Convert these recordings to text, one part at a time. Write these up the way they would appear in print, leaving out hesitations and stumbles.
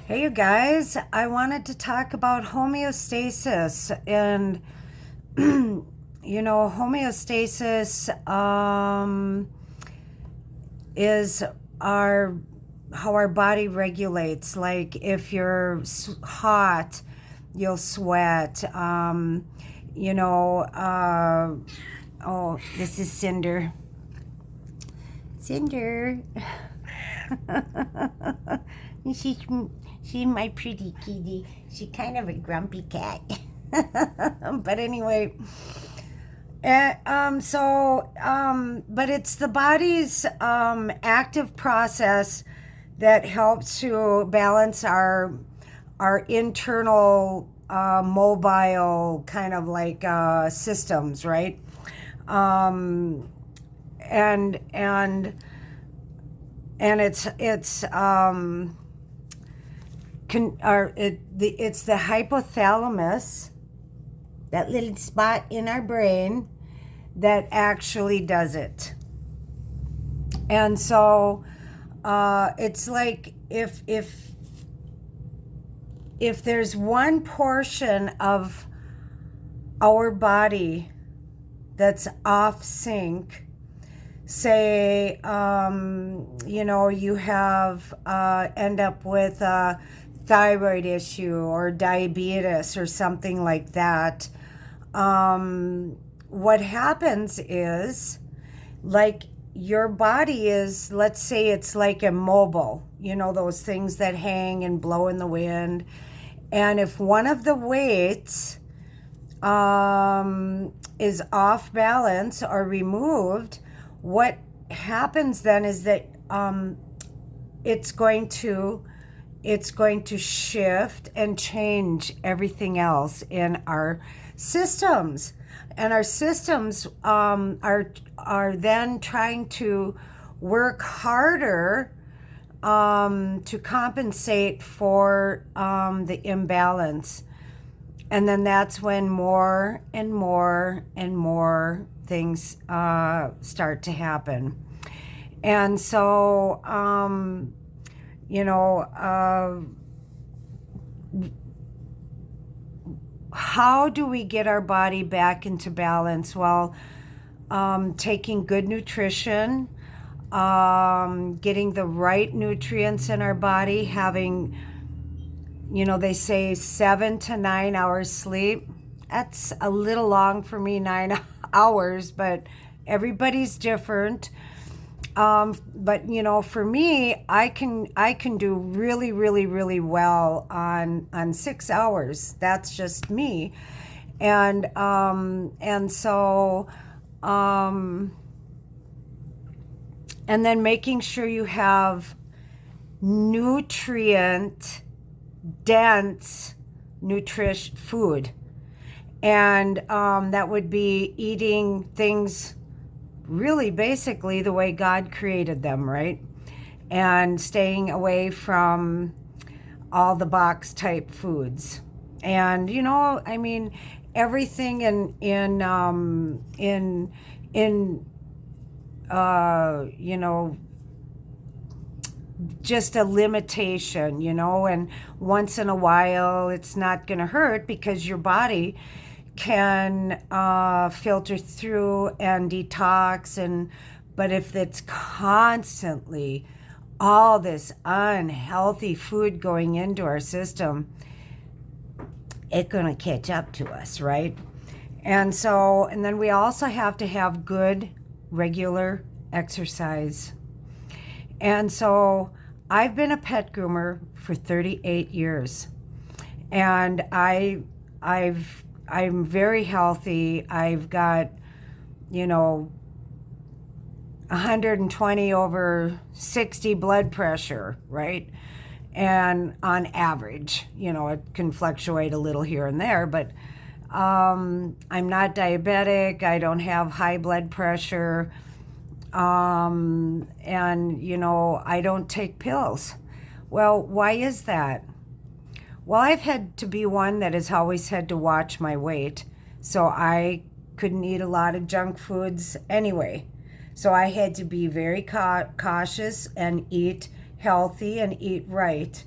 Hey, you guys, I wanted to talk about homeostasis. And, homeostasis is our how our body regulates. Like if you're hot, you'll sweat. You know, oh, this is Cinder. Cinder. she's, she's my pretty kitty. She's kind of a grumpy cat. But anyway, but it's the body's active process that helps to balance our internal mobile kind of like systems, right? Um, and and it's the hypothalamus, that little spot in our brain, that actually does it. And so it's like if there's one portion of our body that's off sync, say you have end up with a thyroid issue or diabetes or something like that, what happens is, like, your body is, let's say it's like immobile, those things that hang and blow in the wind. And if one of the weights is off balance or removed, what happens then is that it's going to shift and change everything else in our systems. And our systems are then trying to work harder to compensate for the imbalance. And then that's when more and more and more things start to happen. And so, how do we get our body back into balance? Well, taking good nutrition, getting the right nutrients in our body, having, they say 7 to 9 hours sleep. That's a little long for me, 9 hours, but everybody's different. But for me, I can do really, really, really well on 6 hours. That's just me. And so and then making sure you have nutrient dense nutrition food. And that would be eating things really basically the way God created them, right? And staying away from all the box type foods. And everything in just a limitation, and once in a while it's not going to hurt because your body can filter through and detox. But if it's constantly all this unhealthy food going into our system, it's going to catch up to us, right? And then we also have to have good regular exercise. And so I've been a pet groomer for 38 years, and I'm very healthy. I've got 120/60 blood pressure, right? And on average, it can fluctuate a little here and there, but I'm not diabetic. I don't have high blood pressure. And I don't take pills. Well, why is that? Well, I've had to be one that has always had to watch my weight, so I couldn't eat a lot of junk foods anyway. So I had to be very cautious and eat healthy and eat right.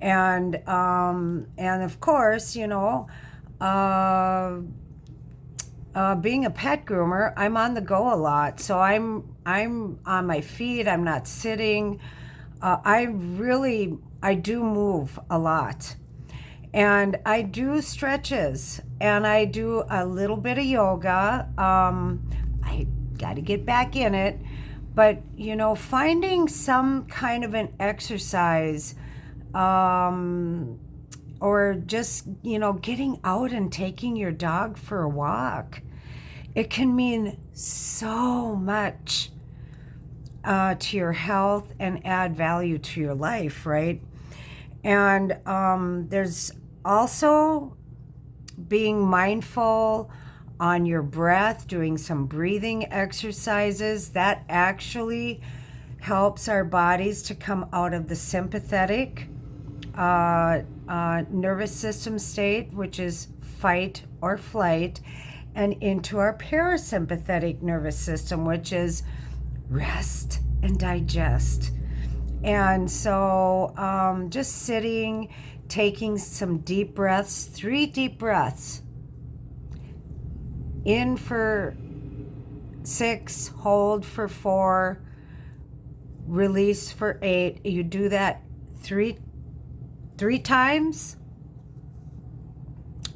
And of course, you know, being a pet groomer, I'm on the go a lot. So I'm on my feet. I'm not sitting. I do move a lot. And I do stretches, and I do a little bit of yoga. I got to get back in it. But, you know, finding some kind of an exercise, or just, you know, getting out and taking your dog for a walk, it can mean so much to your health and add value to your life, right? And there's also being mindful on your breath, doing some breathing exercises. That actually helps our bodies to come out of the sympathetic nervous system state, which is fight or flight, and into our parasympathetic nervous system, which is rest and digest. And so just sitting, taking some deep breaths, 3 deep breaths. In for 6, hold for 4, release for 8. You do that three times,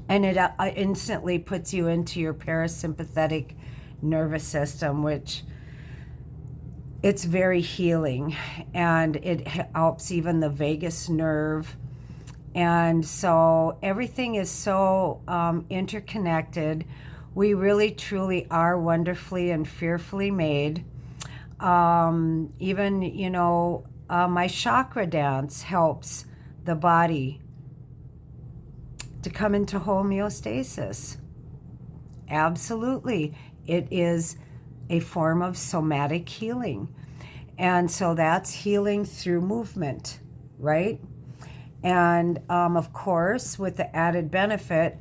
and it instantly puts you into your parasympathetic nervous system, which it's very healing, and it helps even the vagus nerve. And so everything is so interconnected. We really, truly are wonderfully and fearfully made. Even, you know, my Chakradance helps the body to come into homeostasis. Absolutely. It is a form of somatic healing. And so that's healing through movement, right? And of course, with the added benefit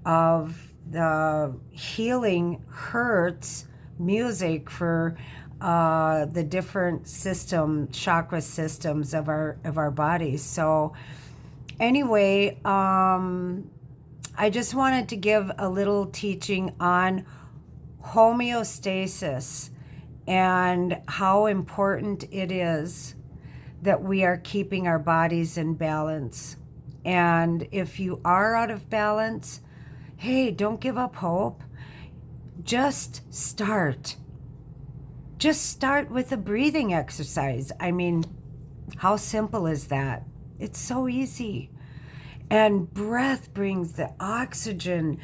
of the healing hertz music for the different chakra systems of our bodies. So anyway, I just wanted to give a little teaching on homeostasis and how important it is that we are keeping our bodies in balance. And if you are out of balance, hey, don't give up hope. Just start. Just start with a breathing exercise. I mean, how simple is that? It's so easy. And breath brings the oxygen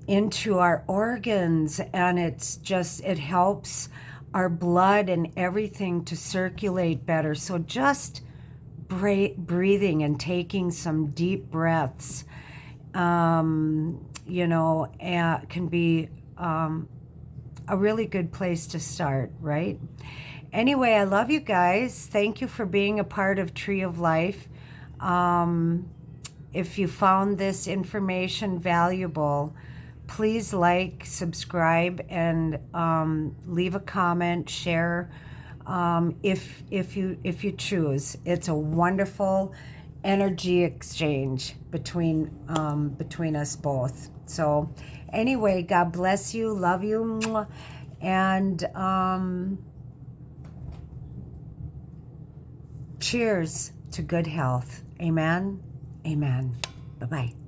into our organs, and it helps our blood and everything to circulate better. So just breathing and taking some deep breaths, you know, can be a really good place to start, right? Anyway, I love you guys. Thank you for being a part of Tree of Life. If you found this information valuable, please like, subscribe, and leave a comment, share if you choose. It's a wonderful energy exchange between us both. So anyway, God bless you, love you, and cheers to good health. Amen. Amen. Bye-bye.